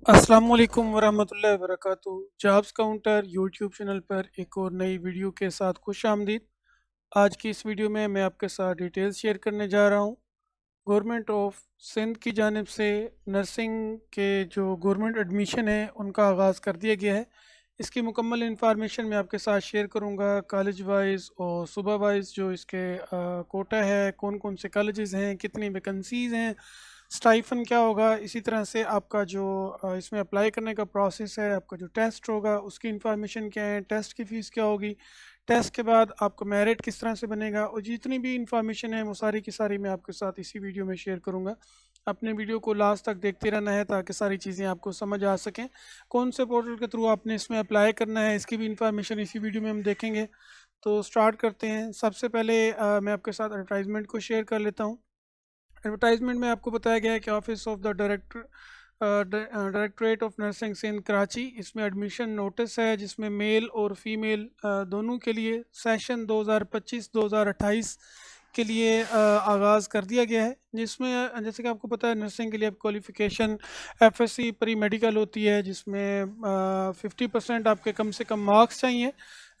अस्सलाम वालेकुम वरहमतुल्लाहि वबरकातुहू। जॉब्स काउंटर यूट्यूब चैनल पर एक और नई वीडियो के साथ खुश आमदीद। आज की इस वीडियो में मैं आपके साथ डिटेल्स शेयर करने जा रहा हूँ। गवर्नमेंट ऑफ सिंध की जानिब से नर्सिंग के जो गवर्नमेंट एडमिशन है उनका आगाज़ कर दिया गया है। इसकी मुकम्मल इंफॉर्मेशन मैं आपके साथ शेयर करूँगा, कॉलेज वाइज और सूबा वाइज जो इसके कोटा है, कौन कौन से कॉलेजेस हैं, कितनी वैकेंसीज़ हैं, स्टाइफन क्या होगा। इसी तरह से आपका जो इसमें अप्लाई करने का प्रोसेस है, आपका जो टेस्ट होगा उसकी इंफॉर्मेशन क्या है, टेस्ट की फ़ीस क्या होगी, टेस्ट के बाद आपका मेरिट किस तरह से बनेगा, और जितनी भी इंफॉर्मेशन है वो सारी की सारी मैं आपके साथ इसी वीडियो में शेयर करूँगा। अपने वीडियो को लास्ट तक देखते रहना है ताकि सारी चीज़ें आपको समझ आ सकें। कौन से पोर्टल के थ्रू आपने इसमें अप्लाई करना है, इसकी भी इंफॉर्मेशन इसी वीडियो में हम देखेंगे। तो स्टार्ट करते हैं। सबसे पहले मैं आपके साथ एडवर्टाइजमेंट को शेयर कर लेता हूँ। एडवर्टाइजमेंट में आपको बताया गया है कि office of the directorate of nursing Sindh Karachi, इसमें एडमिशन नोटिस है जिसमें मेल और फीमेल दोनों के लिए सेशन 2025-2028 के लिए आगाज़ कर दिया गया है। जिसमें जैसे कि आपको पता है नर्सिंग के लिए अब क्वालिफ़िकेशन एफएससी प्री मेडिकल होती है, जिसमें 50% आपके कम से कम मार्क्स चाहिए।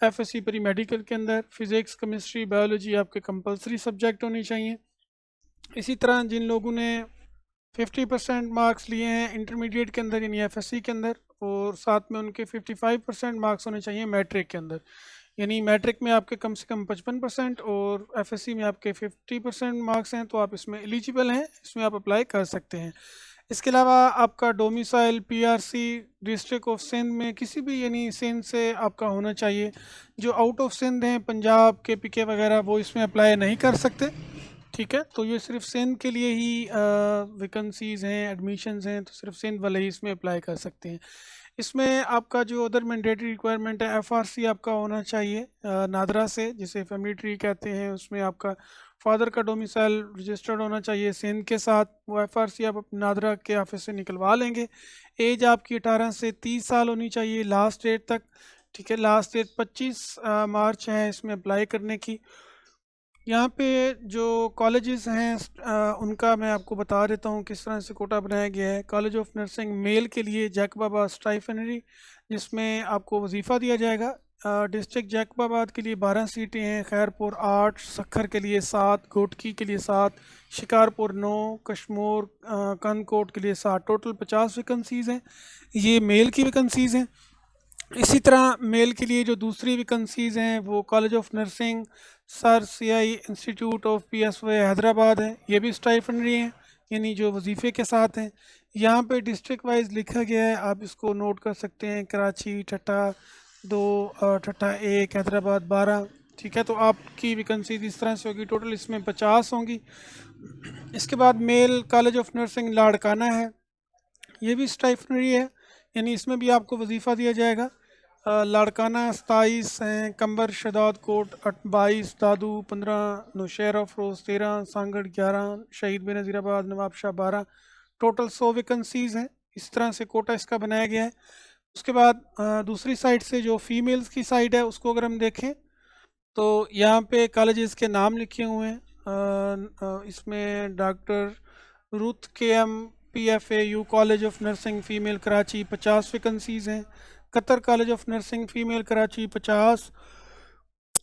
एफएससी प्री मेडिकल के अंदर फ़िज़िक्स, केमिस्ट्री, बायोलॉजी आपके कंपलसरी सब्जेक्ट होने चाहिए। इसी तरह जिन लोगों ने 50% मार्क्स लिए हैं इंटरमीडिएट के अंदर यानी एफएससी के अंदर, और साथ में उनके 55% मार्क्स होने चाहिए मैट्रिक के अंदर, यानी मैट्रिक में आपके कम से कम 55% और एफएससी में आपके 50% मार्क्स हैं, तो आप इसमें एलिजिबल हैं, इसमें आप अप्लाई कर सकते हैं। इसके अलावा आपका domicile PRC district of Sindh में किसी भी यानी सिंध से आपका होना चाहिए। जो आउट ऑफ सिंध हैं, पंजाब के पीके वगैरह, वो इसमें अप्लाई नहीं कर सकते। ठीक है, तो ये सिर्फ सिंध के लिए ही वैकेंसीज़ हैं, एडमिशन्स हैं, तो सिर्फ सिंध वाले ही इसमें अप्लाई कर सकते हैं। इसमें आपका जो अदर मैंडेटरी रिक्वायरमेंट है, एफआरसी आपका होना चाहिए नादरा से, जिसे फैमिली ट्री कहते हैं। उसमें आपका फादर का डोमिसाइल रजिस्टर्ड होना चाहिए सिंध के साथ। वो एफआरसी आप अपने नादरा के ऑफिस से निकलवा लेंगे। एज आपकी 18 से 30 साल होनी चाहिए लास्ट डेट तक। ठीक है, लास्ट डेट 25 मार्च है इसमें अप्लाई करने की। यहाँ पे जो कॉलेजेस हैं उनका मैं आपको बता देता हूँ किस तरह से कोटा बनाया गया है। कॉलेज ऑफ नर्सिंग मेल के लिए जैकबाबाद स्टाइफनरी, जिसमें आपको वजीफ़ा दिया जाएगा। डिस्ट्रिक्ट जैकबाबाद के लिए 12 सीटें हैं, खैरपुर 8, सखर के लिए 7, घोटकी के लिए 7, शिकारपुर 9, कश्मोर कनकोट के लिए 7, टोटल 50 वैकेंसीज़ हैं। ये मेल की वैकेंसीज़ हैं। इसी तरह मेल के लिए जो दूसरी वैकेंसीज़ हैं वो college of nursing Sir CI institute of पीएसवे हैदराबाद है। ये भी स्टाइफनरी हैं, यानी जो वजीफ़े के साथ हैं। यहाँ पे डिस्ट्रिक्ट वाइज लिखा गया है, आप इसको नोट कर सकते हैं। कराची ठट्टा 2, ठट्टा 1, हैदराबाद 12। ठीक है, तो आपकी वैकेंसी इस तरह से होगी। टोटल इसमें 50 होंगी। इसके बाद male college of nursing Larkana है, ये भी स्टाइफनरी है, यानी इसमें भी आपको वजीफ़ा दिया जाएगा। लाड़काना 27 हैं, कंबर शदाद कोट 22, दादू 15, नौशहरा अफरोज़ 13, सांगड़ 11, शहीद बेनज़ीराबाद नवाब शाह 12। टोटल 100 वैकेंसीज़ हैं। इस तरह से कोटा इसका बनाया गया है। उसके बाद दूसरी साइड से जो फीमेल्स की साइड है उसको अगर हम देखें तो यहाँ पे कॉलेजेस के नाम लिखे हुए हैं। इसमें doctor Ruth K M PFAU college of nursing female Karachi 50 vacancies हैं। Qatar college of nursing female Karachi 50,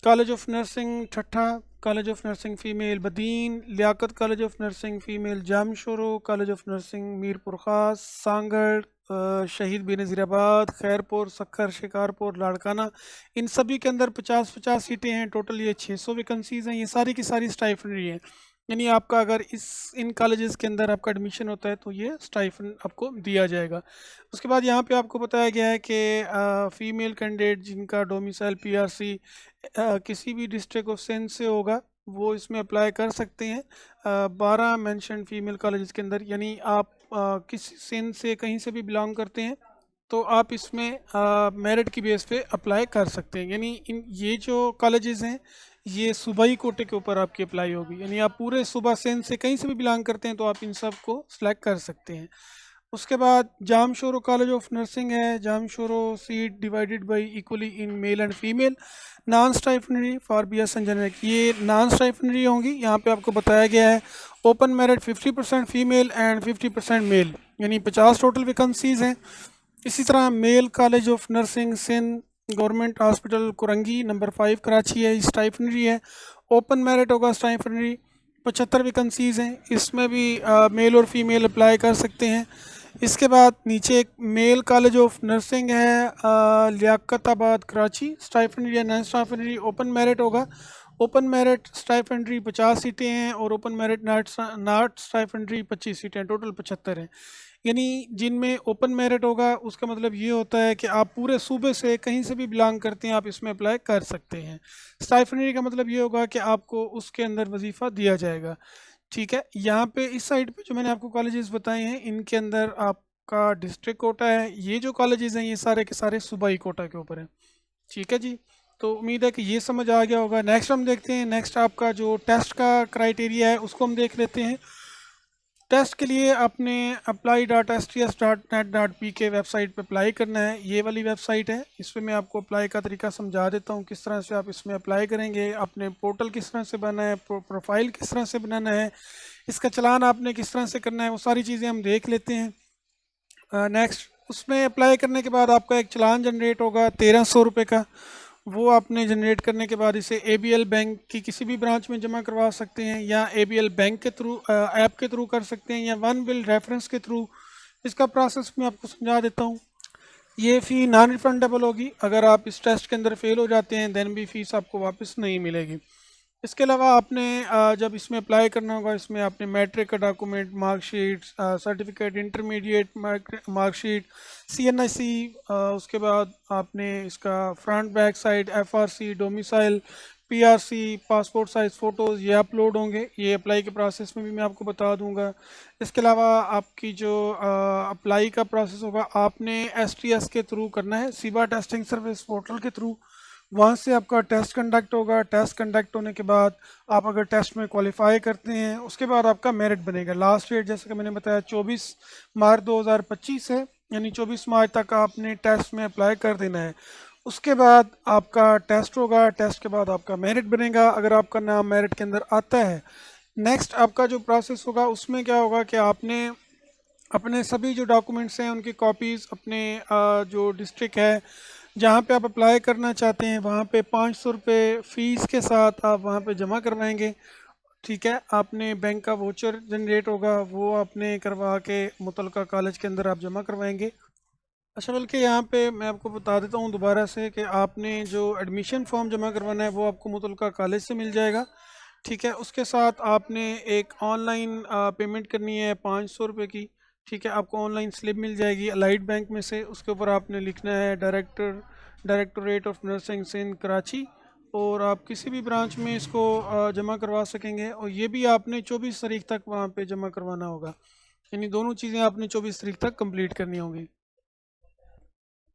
college of nursing Thatta, college of nursing female Badin, Liaquat college of nursing female Jamshoro, college of nursing Mirpur Khas, Sanghar, शहीद बेनज़ीराबाद, खैरपुर, सखर, शिकारपुर, लाड़काना, इन सभी के अंदर 50-50 सीटें हैं। टोटल ये 600 वैकेंसीज़ हैं। ये सारी की सारी स्टाइफनरी हैं, यानी आपका अगर इन कॉलेजेस के अंदर आपका एडमिशन होता है तो ये स्टाइफन आपको दिया जाएगा। उसके बाद यहाँ पे आपको बताया गया है कि फ़ीमेल कैंडिडेट जिनका डोमिसाइल PRC किसी भी डिस्ट्रिक्ट ऑफ सिंध से होगा वो इसमें अप्लाई कर सकते हैं। 12 मेंशन फीमेल कॉलेजेस के अंदर, यानी आप किसी सिंध से कहीं से भी बिलोंग करते हैं तो आप इसमें मेरिट की बेस पे अप्लाई कर सकते हैं। यानी इन ये जो कॉलेजेस हैं ये सूबाई कोटे के ऊपर आपकी अप्लाई होगी, यानी आप पूरे सूबा सिंध से कहीं से भी बिलोंग करते हैं तो आप इन सब को सिलेक्ट कर सकते हैं। उसके बाद जामशोरो कॉलेज ऑफ नर्सिंग है, Jamshoro seat divided by equally in male and female, non stipendiary for BS and generic, ये नॉन स्टाइफनरी होंगी। यहाँ पे आपको बताया गया है open merit 50% female and 50% male, यानी 50 टोटल वैकेंसीज हैं। इसी तरह male college of nursing Sindh government hospital Korangi number 5 Karachi है, स्टाइफनरी है, ओपन मेरिट होगा स्टाइफनरी, 75 वैकेंसीज़ हैं, इसमें भी मेल और फीमेल अप्लाई कर सकते हैं। इसके बाद नीचे एक मेल कॉलेज ऑफ नर्सिंग है लियाकताबाद कराची, स्टाइफनरी या नॉन स्टाइफनरी, ओपन मेरिट होगा, ओपन मेरिट स्टाइफनरी 50 सीटें हैं और ओपन मेरिट नॉट स्टाइफनरी 25 सीटें हैं, टोटल 75 हैं। यानी जिनमें ओपन मेरिट होगा उसका मतलब ये होता है कि आप पूरे सूबे से कहीं से भी बिलोंग करते हैं, आप इसमें अप्लाई कर सकते हैं। स्टाइफनरी का मतलब ये होगा कि आपको उसके अंदर वजीफ़ा दिया जाएगा। ठीक है, यहाँ पे इस साइड पे जो मैंने आपको कॉलेजेस बताए हैं इनके अंदर आपका डिस्ट्रिक्ट कोटा है। ये जो कॉलेजेस हैं ये सारे के सारे सूबाई कोटा के ऊपर हैं। ठीक है जी, तो उम्मीद है कि ये समझ आ गया होगा। नेक्स्ट हम देखते हैं, नेक्स्ट आपका जो टेस्ट का क्राइटेरिया है उसको हम देख लेते हैं। टेस्ट के लिए आपने apply.sts.net.p के वेबसाइट पे अप्लाई करना है। ये वाली वेबसाइट है, इस पर मैं आपको अप्लाई का तरीका समझा देता हूँ किस तरह से आप इसमें अप्लाई करेंगे। आपने पोर्टल किस तरह से बनाना है, प्रोफाइल किस तरह से बनाना है, इसका चलान आपने किस तरह से करना है, वो सारी चीज़ें हम देख लेते हैं। नेक्स्ट, उसमें अप्लाई करने के बाद आपका एक चलान जनरेट होगा 1300 रुपये का। वो आपने जनरेट करने के बाद इसे ABL बैंक की किसी भी ब्रांच में जमा करवा सकते हैं, या ABL बैंक के थ्रू ऐप के थ्रू कर सकते हैं, या वन बिल रेफरेंस के थ्रू। इसका प्रोसेस मैं आपको समझा देता हूँ। ये फ़ी नॉन रिफंडेबल होगी, अगर आप इस टेस्ट के अंदर फेल हो जाते हैं देन भी फ़ीस आपको वापस नहीं मिलेगी। इसके अलावा आपने जब इसमें अप्लाई करना होगा, इसमें आपने मैट्रिक का document, marksheet, certificate, intermediate marksheet, CNIC, उसके बाद आपने इसका front back side FRC, domicile, PRC, passport size photos ये अपलोड होंगे। ये अप्लाई के प्रोसेस में भी मैं आपको बता दूंगा। इसके अलावा आपकी जो अप्लाई का प्रोसेस होगा आपने STS के थ्रू करना है, सीबा टेस्टिंग सर्विस पोर्टल के थ्रू। वहाँ से आपका टेस्ट कंडक्ट होगा। टेस्ट कंडक्ट होने के बाद आप अगर टेस्ट में क्वालिफाई करते हैं उसके बाद आपका मेरिट बनेगा। लास्ट डेट जैसे कि मैंने बताया 24 मार्च 2025 है, यानी 24 मार्च तक आपने टेस्ट में अप्लाई कर देना है। उसके बाद आपका टेस्ट होगा, टेस्ट के बाद आपका मेरिट बनेगा अगर आपका नाम मेरिट के अंदर आता है। नेक्स्ट आपका जो प्रोसेस होगा उसमें क्या होगा कि आपने अपने सभी जो डॉक्यूमेंट्स हैं उनकी कॉपीज़ अपने जो डिस्ट्रिक्ट है जहाँ पे आप अप्लाई करना चाहते हैं वहाँ पे 500 रुपये फ़ीस के साथ आप वहाँ पे जमा करवाएंगे। ठीक है, आपने बैंक का वोचर जनरेट होगा वो आपने करवा के मुतलका कॉलेज के अंदर आप जमा करवाएंगे। अच्छा, बल्कि यहाँ पे मैं आपको बता देता हूँ दोबारा से कि आपने जो एडमिशन फॉर्म जमा करवाना है वो आपको मुतलका कॉलेज से मिल जाएगा। ठीक है, उसके साथ आपने एक ऑनलाइन पेमेंट करनी है 500 रुपये की। ठीक है, आपको ऑनलाइन स्लिप मिल जाएगी अलाइड बैंक में से, उसके ऊपर आपने लिखना है directorate of nursing Sindh Karachi, और आप किसी भी ब्रांच में इसको जमा करवा सकेंगे। और ये भी आपने 24 तारीख तक वहाँ पे जमा करवाना होगा, यानी दोनों चीज़ें आपने 24 तारीख तक कंप्लीट करनी होंगी।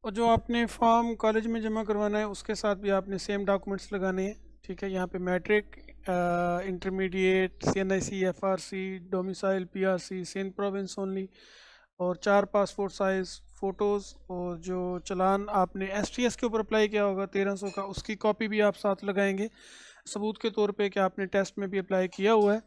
और जो आपने फॉर्म कॉलेज में जमा करवाना है उसके साथ भी आपने सेम डॉक्यूमेंट्स लगाने हैं। ठीक है, यहाँ पे matric, intermediate, CNIC, FRC, domicile, PRC, Sindh province only, और 4 पासपोर्ट साइज़ फ़ोटोज़, और जो चलान आपने STS के ऊपर अप्लाई किया होगा 1300 का उसकी कॉपी भी आप साथ लगाएंगे सबूत के तौर पे कि आपने टेस्ट में भी अप्लाई किया हुआ है।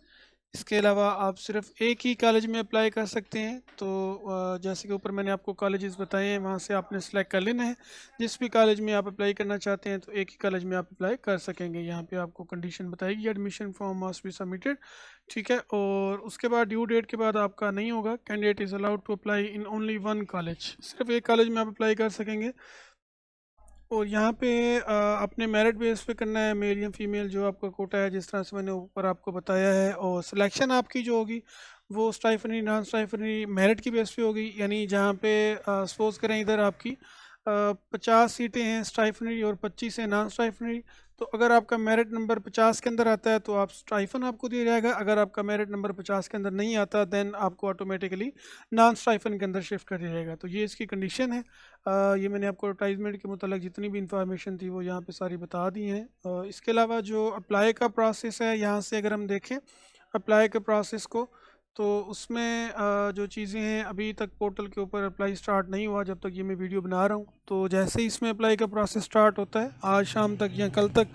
इसके अलावा आप सिर्फ एक ही कॉलेज में अप्लाई कर सकते हैं। तो जैसे कि ऊपर मैंने आपको कॉलेजेस बताए हैं वहाँ से आपने सेलेक्ट कर लेना है। जिस भी कॉलेज में आप अप्लाई करना चाहते हैं तो एक ही कॉलेज में आप अप्लाई कर सकेंगे। यहाँ पे आपको कंडीशन बताएगी admission form must be submitted. ठीक है, और उसके बाद ड्यू डेट के बाद आपका नहीं होगा। Candidate is allowed to apply in only one college, सिर्फ एक कॉलेज में आप अप्लाई कर सकेंगे। और यहाँ पे अपने मेरिट बेस पे करना है, मेल या फीमेल जो आपका कोटा है जिस तरह से मैंने ऊपर आपको बताया है। और सिलेक्शन आपकी जो होगी वो स्टाइफनरी नॉन स्टाइफनरी मेरिट की बेस पे होगी, यानी जहाँ पे सपोज करें इधर आपकी 50 सीटें हैं स्टाइफनरी और 25 हैं नॉन स्टाइफनरी। तो अगर आपका मेरिट नंबर 50 के अंदर आता है तो आप स्टाइफन आपको दिया जाएगा, अगर आपका मेरिट नंबर 50 के अंदर नहीं आता देन आपको ऑटोमेटिकली नॉन स्टाइफन के अंदर शिफ्ट कर दिया जाएगा। तो ये इसकी कंडीशन है। ये मैंने आपको एडवर्टाइजमेंट के मुतालिक जितनी भी इंफॉर्मेशन थी वो यहाँ पे सारी बता दी हैं। इसके अलावा जो अप्लाई का प्रोसेस है यहाँ से अगर हम देखें अप्लाई के प्रोसेस को, तो उसमें जो चीज़ें हैं अभी तक पोर्टल के ऊपर अप्लाई स्टार्ट नहीं हुआ जब तक ये मैं वीडियो बना रहा हूँ। तो जैसे ही इसमें अप्लाई का प्रोसेस स्टार्ट होता है आज शाम तक या कल तक,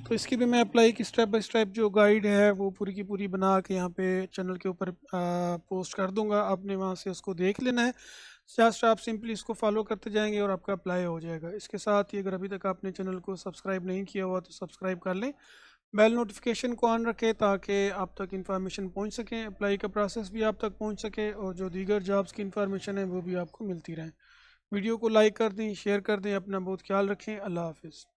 तो इसकी भी मैं अप्लाई की स्टेप बाय स्टेप जो गाइड है वो पूरी की पूरी बना के यहाँ पे चैनल के ऊपर पोस्ट कर दूँगा। आपने वहाँ से उसको देख लेना है। जस्ट आप सिंपली इसको फॉलो करते जाएंगे और आपका अप्लाई हो जाएगा। इसके साथ ही अगर अभी तक आपने चैनल को सब्सक्राइब नहीं किया हुआ तो सब्सक्राइब कर लें, बेल नोटिफिकेशन को ऑन रखें ताकि आप तक इन्फॉर्मेशन पहुंच सके, अप्लाई का प्रोसेस भी आप तक पहुंच सके और जो दीगर जॉब्स की इन्फॉर्मेशन है वो भी आपको मिलती रहे। वीडियो को लाइक कर दें, शेयर कर दें, अपना बहुत ख्याल रखें। अल्लाह हाफिज़।